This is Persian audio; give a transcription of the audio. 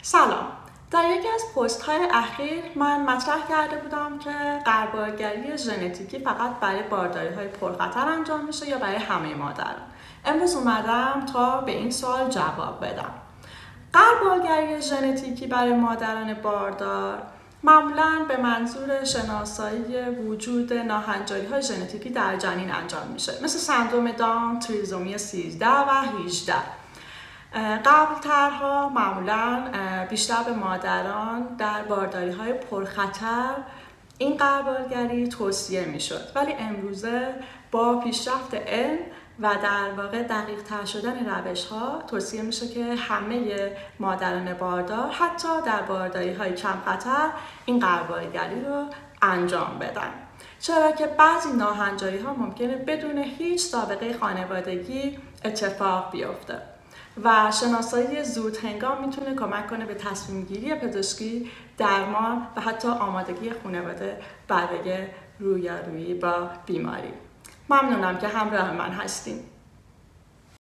سلام. در یکی از پست های اخیر من مطرح کرده بودم که غربالگری ژنتیکی فقط برای بارداری های پرخطر انجام میشه یا برای همه مادران. امروز اومدم تا به این سوال جواب بدم. غربالگری ژنتیکی برای مادران باردار معمولاً به منظور شناسایی وجود ناهنجاری های ژنتیکی در جنین انجام میشه، مثل سندرم داون، تریزومی 13 و 18. قبل‌ترها معمولاً بیشتر به مادران در بارداری های پرخطر این غربالگری توصیه میشد، ولی امروزه با پیشرفت علم و در واقع دقیق تر شدن روش ها توصیه میشه که همه مادران باردار حتی در بارداری های کم خطر این غربالگری رو انجام بدن، چرا که بعضی ناهنجاری ها ممکنه بدون هیچ سابقه خانوادگی اتفاق بیفته و شناسایی زود هنگام میتونه کمک کنه به تصمیم گیری پزشکی، درمان و حتی آمادگی خانواده برای رویارویی با بیماری. ممنونم که همراه من هستین.